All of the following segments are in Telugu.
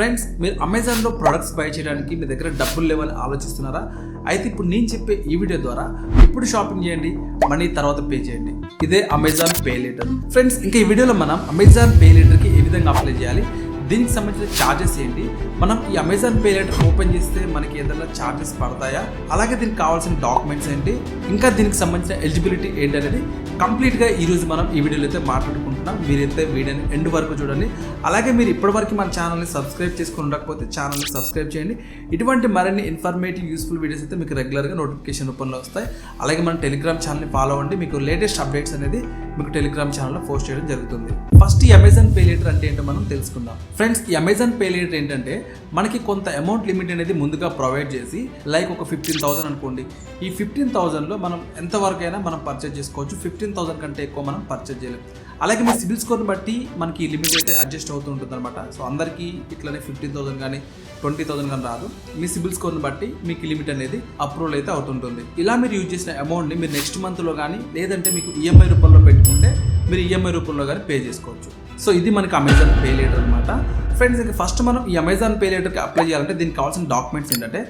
ఫ్రెండ్స్, మీరు అమెజాన్లో ప్రొడక్ట్స్ బై చేయడానికి మీ దగ్గర డబ్బులు లేవని ఆలోచిస్తున్నారా? అయితే ఇప్పుడు నేను చెప్పే ఈ వీడియో ద్వారా ఇప్పుడు షాపింగ్ చేయండి, మనీ తర్వాత పే చేయండి. ఇదే అమెజాన్ పే లేటర్. ఫ్రెండ్స్, ఇంకా ఈ వీడియోలో మనం అమెజాన్ పే లేటర్కి ఏ విధంగా అప్లై చేయాలి, దీనికి సంబంధించిన ఛార్జెస్ ఏంటి, మనం ఈ అమెజాన్ పే లేటర్ ఓపెన్ చేస్తే మనకి ఏదైనా ఛార్జెస్ పడతాయా, అలాగే దీనికి కావాల్సిన డాక్యుమెంట్స్ ఏంటి, ఇంకా దీనికి సంబంధించిన ఎలిజిబిలిటీ ఏంటి అనేది కంప్లీట్గా ఈరోజు మనం ఈ వీడియోలో అయితే మాట్లాడుకుంటున్నాం. మీరైతే వీడియోని ఎండ్ వరకు చూడండి. అలాగే మీరు ఇప్పటివరకు మన ఛానల్ని సబ్స్క్రైబ్ చేసుకుని ఉండకపోతే ఛానల్ని సబ్స్క్రైబ్ చేయండి. ఇటువంటి మరిన్ని ఇన్ఫర్మేటివ్ యూస్ఫుల్ వీడియోస్ అయితే మీకు రెగ్యులర్గా నోటిఫికేషన్ రూపంలో వస్తాయి. అలాగే మన టెలిగ్రామ్ ఛానల్ని ఫాలో అవ్వండి, మీకు లేటెస్ట్ అప్డేట్స్ అనేది మీకు టెలిగ్రామ్ ఛానల్లో పోస్ట్ చేయడం జరుగుతుంది. ఫస్ట్ ఈ అమెజాన్ పే లేటర్ అంటే ఏంటో మనం తెలుసుకుందాం. ఫ్రెండ్స్, ఈ అమెజాన్ పే లేటర్ ఏంటంటే మనకి కొంత అమౌంట్ లిమిట్ అనేది ముందుగా ప్రొవైడ్ చేసి, లైక్ ఒక 15,000 అనుకోండి. ఈ 15,000లో మనం ఎంతవరకైనా మనం పర్చేజ్ చేసుకోవచ్చు. 15,000 కంటే ఎక్కువ మనం పర్చేజ్ చేయలేం. అలాగే మీ సిబిల్ స్కోర్ని బట్టి మనకి లిమిట్ అయితే అడ్జస్ట్ అవుతూ ఉంటుంది అనమాట. సో అందరికీ ఇట్లనే 15,000 కానీ 20,000 కానీ రాదు. మీ సిబిల్ స్కోర్ని బట్టి మీకు లిమిట్ అనేది అప్రూవల్ అయితే అవుతుంటుంది. ఇలా మీరు యూజ్ చేసిన అమౌంట్ని మీరు నెక్స్ట్ మంత్లో కానీ లేదంటే మీకు ఈఎంఐ రూపంలో పెట్టుకుంటే మీరు ఈఎంఐ రూపంలో కానీ పే చేసుకోవచ్చు. సో ఇది మనకి అమెజాన్ పే లేటర్ అనమాట. ఫ్రెండ్స్, ఇంకా ఫస్ట్ మనం ఈ అమెజాన్ పే లేటర్కి అప్లై చేయాలంటే దీనికి కావాల్సిన డాక్యుమెంట్స్ ఏంటంటే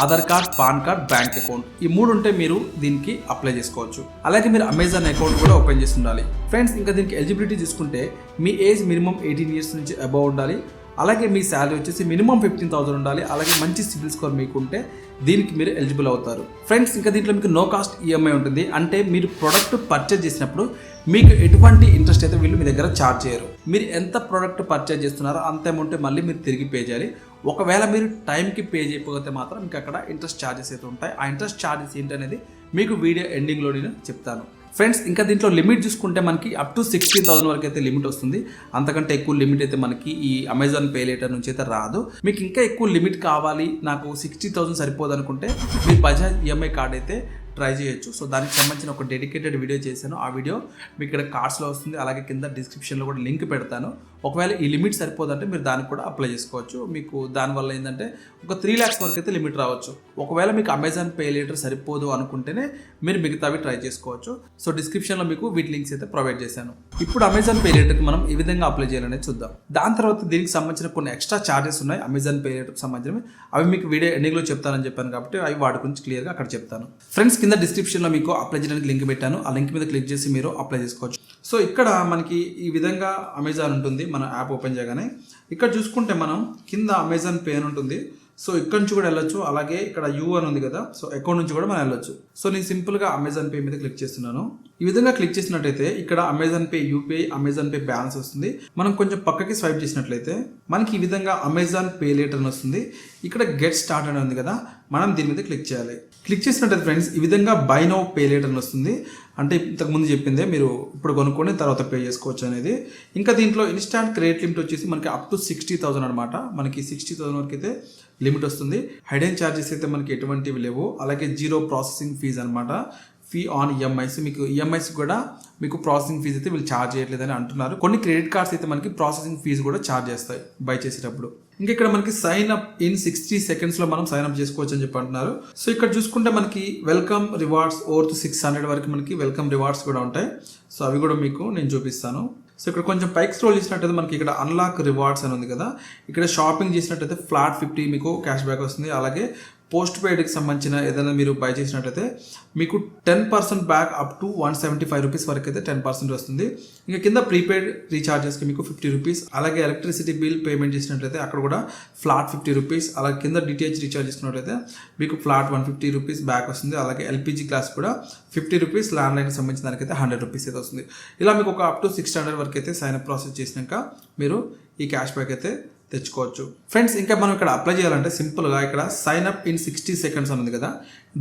Aadhaar card, pan card, bank account. ఈ 3 ఉంటే మీరు దీనికి అప్లై చేసుకోవచ్చు. అలాగే మీరు అమెజాన్ అకౌంట్ కూడా ఓపెన్ చేసి ఉండాలి. ఫ్రెండ్స్, ఇంకా దీనికి ఎలిజిబిలిటీ చూసుకుంటే మీ ఏజ్ మినిమం 18 ఇయర్స్ నుంచి అబవ్ ఉండాలి. అలాగే మీ శాలరీ వచ్చేసి మినిమం 15,000 ఉండాలి. అలాగే మంచి సిబిల్ స్కోర్ మీకు ఉంటే దీనికి మీరు ఎలిజిబుల్ అవుతారు. ఫ్రెండ్స్, ఇంకా దీంట్లో మీకు నో కాస్ట్ ఈఎంఐ ఉంటుంది. అంటే మీరు ప్రొడక్ట్ పర్చేజ్ చేసినప్పుడు మీకు ఎటువంటి ఇంట్రెస్ట్ అయితే వీళ్ళు మీ దగ్గర ఛార్జ్ చేయరు. మీరు ఎంత ప్రోడక్ట్ పర్చేజ్ చేస్తున్నారో అంత అమౌంట్ మళ్ళీ మీరు తిరిగి పే చేయాలి. ఒకవేళ మీరు టైంకి పే చేయకపోతే మాత్రం మీకు అక్కడ ఇంట్రెస్ట్ ఛార్జెస్ అయితే ఉంటాయి. ఆ ఇంట్రెస్ట్ ఛార్జెస్ ఏంటనేది మీకు వీడియో ఎండింగ్లో నేను చెప్తాను. ఫ్రెండ్స్, ఇంకా దీంట్లో లిమిట్ చూసుకుంటే మనకి అప్ టు 60,000 వరకు అయితే లిమిట్ వస్తుంది. అంతకంటే ఎక్కువ లిమిట్ అయితే మనకి ఈ అమెజాన్ పే లేటర్ నుంచి అయితే రాదు. మీకు ఇంకా ఎక్కువ లిమిట్ కావాలి, నాకు 60,000 సరిపోదు అనుకుంటే మీరు బజాజ్ ఈఎంఐ కార్డ్ అయితే ట్రై చేయొచ్చు. సో దానికి సంబంధించిన ఒక డెడికేటెడ్ వీడియో చేశాను. ఆ వీడియో మీకు ఇక్కడ కార్డ్స్లో వస్తుంది. అలాగే కింద డిస్క్రిప్షన్లో కూడా లింక్ పెడతాను. ఒకవేళ ఈ లిమిట్ సరిపోదంటే మీరు దానికి కూడా అప్లై చేసుకోవచ్చు. మీకు దానివల్ల ఏంటంటే ఒక 3 lakhs వరకు అయితే లిమిట్ రావచ్చు. ఒకవేళ మీకు అమెజాన్ పే లేటర్ సరిపోదు అనుకుంటేనే మీరు మిగతావి ట్రై చేసుకోవచ్చు. సో డిస్క్రిప్షన్లో మీకు వీటి లింక్స్ అయితే ప్రొవైడ్ చేశాను. ఇప్పుడు అమెజాన్ పే లేటర్కి మనం ఈ విధంగా అప్లై చేయాలనేది చూద్దాం. దాని తర్వాత దీనికి సంబంధించిన కొన్ని ఎక్స్ట్రా ఛార్జెస్ ఉన్నాయి అమెజాన్ పే లేటర్కి సంబంధించినవి. అవి మీకు వీడియో ఎండింగ్లో చెప్తానని చెప్పాను కాబట్టి అవి వాటి గురించి క్లియర్గా అక్కడ చెప్తాను. ఫ్రెండ్స్, కింద డిస్క్రిప్షన్లో మీకు అప్లై చేయడానికి లింక్ పెట్టాను. ఆ లింక్ మీద క్లిక్ చేసి మీరు అప్లై చేసుకోవచ్చు. సో ఇక్కడ మనకి ఈ విధంగా అమెజాన్ ఉంటుంది. మన యాప్ ఓపెన్ చేయగానే ఇక్కడ చూసుకుంటే మనం కింద అమెజాన్ పే అని ఉంటుంది. సో ఇక్కడ నుంచి కూడా వెళ్ళొచ్చు. అలాగే ఇక్కడ యూ అని ఉంది కదా, సో అకౌంట్ నుంచి కూడా మనం వెళ్ళొచ్చు. సో నేను సింపుల్గా అమెజాన్ పే మీద క్లిక్ చేస్తున్నాను. ఈ విధంగా క్లిక్ చేసినట్టయితే ఇక్కడ Amazon pay UPI, Amazon pay balance వస్తుంది. మనం కొంచెం పక్కకి స్వైప్ చేసినట్లయితే మనకి ఈ విధంగా అమెజాన్ పే లేటర్ అని వస్తుంది. ఇక్కడ గెట్ స్టార్ట్ అని ఉంది కదా, మనం దీని మీద క్లిక్ చేయాలి. క్లిక్ చేసినట్టయితే ఫ్రెండ్స్ ఈ విధంగా బై నౌ పే లేటర్ అని వస్తుంది. అంటే ఇంతకుముందు చెప్పిందే మీరు ఇప్పుడు కొనుక్కొని తర్వాత పే చేసుకోవచ్చు అనేది. ఇంకా దీంట్లో ఇన్స్టాంట్ క్రెడిట్ లిమిట్ వచ్చేసి మనకి అప్ టు 60,000 అనమాట. మనకి 60,000 వరకు అయితే లిమిట్ వస్తుంది. హైడెన్ ఛార్జెస్ అయితే మనకి ఎటువంటివి లేవు. అలాగే 0 ప్రాసెసింగ్ ఫీజ్ అనమాట. ఫీ ఆన్ ఈఎంఐస్, మీకు ఈఎంఐస్ కూడా మీకు ప్రాసెసింగ్ ఫీజ్ అయితే వీళ్ళు ఛార్జ్ చేయట్లేదని అంటున్నారు. కొన్ని క్రెడిట్ కార్డ్స్ అయితే మనకి ప్రాసెసింగ్ ఫీజు కూడా ఛార్జ్ చేస్తాయి బై చేసేటప్పుడు. ఇంకా ఇక్కడ మనకి సైన్ అప్ ఇన్ 60 secondsలో మనం సైన్ అప్ చేసుకోవచ్చు అని చెప్పి అంటున్నారు. సో ఇక్కడ చూసుకుంటే మనకి వెల్కమ్ రివార్డ్స్ ఓవర్ టు 600 వరకు మనకి వెల్కమ్ రివార్డ్స్ కూడా ఉంటాయి. సో అవి కూడా మీకు నేను చూపిస్తాను. సో ఇక్కడ కొంచెం పైకి స్క్రోల్ చేసినట్టయితే మనకి ఇక్కడ అన్లాక్ రివార్డ్స్ అని ఉంది కదా, ఇక్కడ షాపింగ్ చేసినట్టయితే ఫ్లాట్ 50 మీకు క్యాష్ బ్యాక్ వస్తుంది. అలాగే పోస్ట్ పెయిడ్కి సంబంధించిన ఏదైనా మీరు బై చేసినట్టయితే మీకు 10% బ్యాక్ అప్ టు 175 రూపీస్ వరకు అయితే 10% వస్తుంది. ఇంకా కింద ప్రీపెయిడ్ రీఛార్జెస్కి మీకు 50 రూపీస్. అలాగే ఎలక్ట్రిసిటీ బిల్ పేమెంట్ చేసినట్లయితే అక్కడ కూడా ఫ్లాట్ 50 రూపీస్. అలాగే కింద డిటిహెచ్ రీఛార్జ్ చేసుకున్నట్లయితే మీకు ఫ్లాట్ 150 రూపీస్ బ్యాక్ వస్తుంది. అలాగే ఎల్పిజి గ్యాస్ కూడా 50 రూపీస్, ల్యాండ్లైన్కి సంబంధించిన దానికైతే 100 రూపీస్ అయితే వస్తుంది. ఇలా మీకు ఒక అప్ టు 600 వరకు అయితే సైన్ అప్ ప్రాసెస్ చేసినాక మీరు ఈ క్యాష్ బ్యాక్ అయితే తెచ్చుకోవచ్చు. ఫ్రెండ్స్, ఇంకా మనం ఇక్కడ అప్లై చేయాలంటే సింపుల్గా ఇక్కడ సైన్ అప్ ఇన్ 60 seconds అని ఉంది కదా,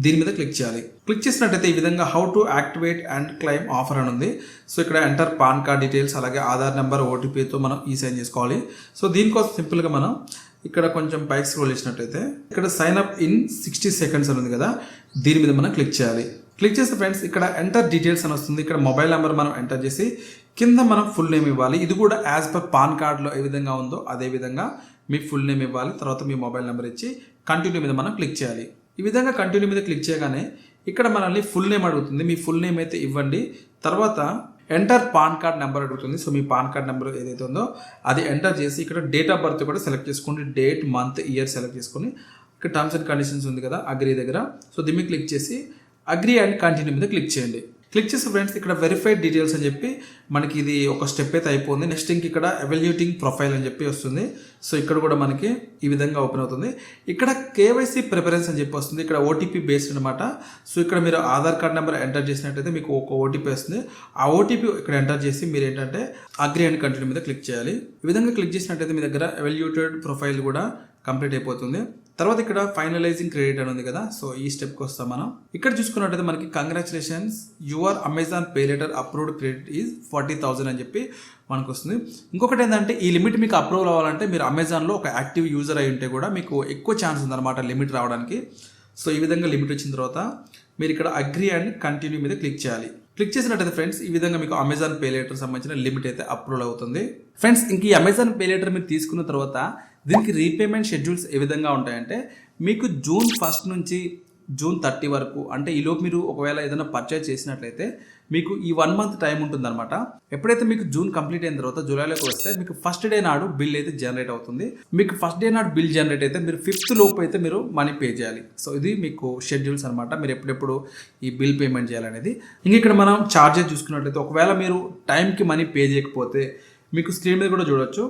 దీని మీద క్లిక్ చేయాలి. క్లిక్ చేసినట్టయితే ఈ విధంగా how to activate and claim offer అని ఉంది. సో ఇక్కడ ఎంటర్ పాన్ కార్డ్ డీటెయిల్స్, అలాగే ఆధార్ నెంబర్, ఓటీపీతో మనం ఈ సైన్ చేసుకోవాలి. సో దీనికోసం సింపుల్గా మనం ఇక్కడ కొంచెం పైకి స్క్రోల్ చేసినట్టయితే ఇక్కడ సైన్ అప్ ఇన్ 60 seconds అని ఉంది కదా, దీని మీద మనం క్లిక్ చేయాలి. క్లిక్ చేస్తే ఫ్రెండ్స్ ఇక్కడ ఎంటర్ డీటెయిల్స్ అని వస్తుంది. ఇక్కడ మొబైల్ నెంబర్ మనం ఎంటర్ చేసి కింద మనం ఫుల్ నేమ్ ఇవ్వాలి. ఇది కూడా యాజ్ పర్ పాన్ కార్డ్లో ఏ విధంగా ఉందో అదే విధంగా మీ ఫుల్ నేమ్ ఇవ్వాలి. తర్వాత మీ మొబైల్ నెంబర్ ఇచ్చి కంటిన్యూ మీద మనం క్లిక్ చేయాలి. ఈ విధంగా కంటిన్యూ మీద క్లిక్ చేయగానే ఇక్కడ మనల్ని ఫుల్ నేమ్ అడుగుతుంది. మీ ఫుల్ నేమ్ అయితే ఇవ్వండి. తర్వాత ఎంటర్ పాన్ కార్డ్ నెంబర్ అడుగుతుంది. సో మీ పాన్ కార్డ్ నెంబర్ ఏదైతే ఉందో అది ఎంటర్ చేసి ఇక్కడ డేట్ ఆఫ్ బర్త్ కూడా సెలెక్ట్ చేసుకోండి. డేట్, మంత్, ఇయర్ సెలెక్ట్ చేసుకొని ఇక్కడ టర్మ్స్ అండ్ కండిషన్స్ ఉంది కదా అగ్రీ దగ్గర, సో దీన్ని క్లిక్ చేసి అగ్రీ అండ్ కంటిన్యూ మీద క్లిక్ చేయండి. క్లిక్ చేస్తే ఫ్రెండ్స్ ఇక్కడ వెరిఫైడ్ డీటెయిల్స్ అని చెప్పి మనకి ఇది ఒక స్టెప్ అయితే అయిపోయింది. నెక్స్ట్ ఇంక ఇక్కడ ఎవల్యూటింగ్ ప్రొఫైల్ అని చెప్పి వస్తుంది. సో ఇక్కడ కూడా మనకి ఈ విధంగా ఓపెన్ అవుతుంది. ఇక్కడ కేవైసీ ప్రిఫరెన్స్ అని చెప్పి వస్తుంది. ఇక్కడ ఓటీపీ బేస్డ్ అనమాట. సో ఇక్కడ మీరు ఆధార్ కార్డ్ నెంబర్ ఎంటర్ చేసినట్టయితే మీకు ఒక ఓటీపీ వస్తుంది. ఆ ఓటీపీ ఇక్కడ ఎంటర్ చేసి మీరు ఏంటంటే అగ్రీ అండ్ కంటిన్యూ మీద క్లిక్ చేయాలి. ఈ విధంగా క్లిక్ చేసినట్టయితే మీ దగ్గర ఎవల్యూటెడ్ ప్రొఫైల్ కూడా కంప్లీట్ అయిపోతుంది. తర్వాత ఇక్కడ ఫైనలైజింగ్ క్రెడిట్ అని ఉంది కదా, సో ఈ స్టెప్కి వస్తాం మనం. ఇక్కడ చూసుకున్నట్టయితే మనకి congratulations your Amazon pay letter approved credit is 40,000 అని చెప్పి మనకు వస్తుంది. ఇంకొకటి ఏంటంటే ఈ లిమిట్ మీకు అప్రూవల్ అవ్వాలంటే మీరు అమెజాన్లో ఒక యాక్టివ్ యూజర్ అయి ఉంటే కూడా మీకు ఎక్కువ ఛాన్స్ ఉందన్నమాట లిమిట్ రావడానికి. సో ఈ విధంగా లిమిట్ వచ్చిన తర్వాత మీరు ఇక్కడ అగ్రీ అండ్ కంటిన్యూ మీద క్లిక్ చేయాలి. క్లిక్ చేసినట్టయితే ఫ్రెండ్స్ ఈ విధంగా మీకు అమెజాన్ పే లెటర్ సంబంధించిన లిమిట్ అయితే అప్రూవల్ అవుతుంది. ఫ్రెండ్స్ ఇంక ఈ అమెజాన్ పే లెటర్ మీరు తీసుకున్న తర్వాత దీనికి రీపేమెంట్ షెడ్యూల్స్ ఏ విధంగా ఉంటాయంటే మీకు June 1 నుంచి June 30 వరకు, అంటే ఈలోపు మీరు ఒకవేళ ఏదైనా పర్చేజ్ చేసినట్లయితే మీకు ఈ 1 మంత్ టైం ఉంటుందన్నమాట. ఎప్పుడైతే మీకు జూన్ కంప్లీట్ అయిన తర్వాత జూలైలోకి వస్తే మీకు ఫస్ట్ డే నాడు బిల్ అయితే జనరేట్ అవుతుంది. మీకు ఫస్ట్ డే నాడు బిల్ జనరేట్ అయితే మీరు 5th లోపు అయితే మీరు మనీ పే చేయాలి. సో ఇది మీకు షెడ్యూల్స్ అనమాట, మీరు ఎప్పుడెప్పుడు ఈ బిల్ పేమెంట్ చేయాలనేది. ఇంక ఇక్కడ మనం ఛార్జెస్ చూసుకున్నట్లయితే ఒకవేళ మీరు టైంకి మనీ పే చేయకపోతే మీకు స్క్రీన్ మీద కూడా చూడొచ్చు.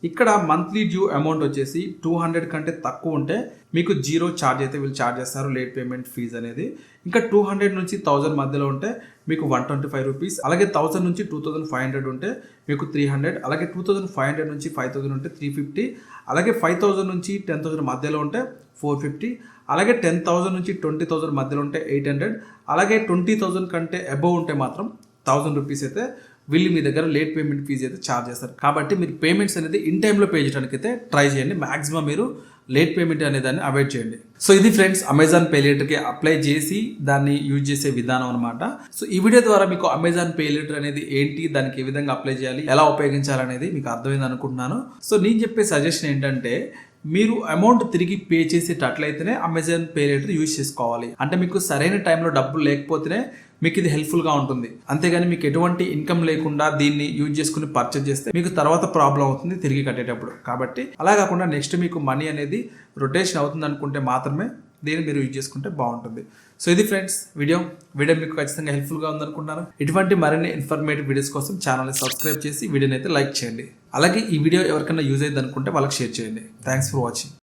ఇక్కడ మంత్లీ డ్యూ అమౌంట్ వచ్చేసి 200 కంటే తక్కువ ఉంటే మీకు 0 ఛార్జ్ అయితే వీళ్ళు ఛార్జ్ చేస్తారు, లేట్ పేమెంట్ ఫీజ్ అనేది. ఇంకా 200 నుంచి 1000 మధ్యలో ఉంటే మీకు 125 రూపీస్, అలాగే 1000 నుంచి 2500 ఉంటే మీకు 300, అలాగే 2500 నుంచి 5000 ఉంటే 350, అలాగే 5000 నుంచి 10,000 మధ్యలో ఉంటే 450, అలాగే 10,000 నుంచి 20,000 మధ్యలో ఉంటే 800, అలాగే 20,000 కంటే అబోవ్ ఉంటే మాత్రం 1000 రూపీస్ అయితే వీళ్ళు మీ దగ్గర లేట్ పేమెంట్ ఫీజు అయితే ఛార్జ్ చేస్తారు. కాబట్టి మీరు పేమెంట్స్ అనేది ఇన్ టైంలో పే చేయడానికి అయితే ట్రై చేయండి. మాక్సిమం మీరు లేట్ పేమెంట్ అనే దాన్ని అవాయిడ్ చేయండి. సో ఇది ఫ్రెండ్స్ అమెజాన్ పే లెటర్కి అప్లై చేసి దాన్ని యూజ్ చేసే విధానం అనమాట. సో ఈ వీడియో ద్వారా మీకు అమెజాన్ పే లెటర్ అనేది ఏంటి, దానికి ఏ విధంగా అప్లై చేయాలి, ఎలా ఉపయోగించాలనేది మీకు అర్థమైంది అనుకుంటున్నాను. సో నేను చెప్పే సజెషన్ ఏంటంటే మీరు అమౌంట్ తిరిగి పే చేసేటట్లయితేనే అమెజాన్ పే లెటర్ యూజ్ చేసుకోవాలి. అంటే మీకు సరైన టైంలో డబ్బులు లేకపోతేనే మీకు ఇది హెల్ప్ఫుల్గా ఉంటుంది. అంతేగాని మీకు ఎటువంటి ఇన్కమ్ లేకుండా దీన్ని యూజ్ చేసుకుని పర్చేజ్ చేస్తే మీకు తర్వాత ప్రాబ్లం అవుతుంది తిరిగి కట్టేటప్పుడు. కాబట్టి అలా కాకుండా నెక్స్ట్ మీకు మనీ అనేది రొటేషన్ అవుతుంది అనుకుంటే మాత్రమే దీన్ని మీరు యూజ్ చేసుకుంటే బాగుంటుంది. సో ఇది ఫ్రెండ్స్ వీడియో మీకు ఖచ్చితంగా హెల్ప్ఫుల్గా ఉందనుకుంటున్నాను. ఇటువంటి మరిన్ని ఇన్ఫర్మేటివ్ వీడియోస్ కోసం ఛానల్ని సబ్స్క్రైబ్ చేసి వీడియోని అయితే లైక్ చేయండి. అలాగే ఈ వీడియో ఎవరికైనా యూజ్ అయ్యింది అనుకుంటే వాళ్ళకి షేర్ చేయండి. Thanks for watching.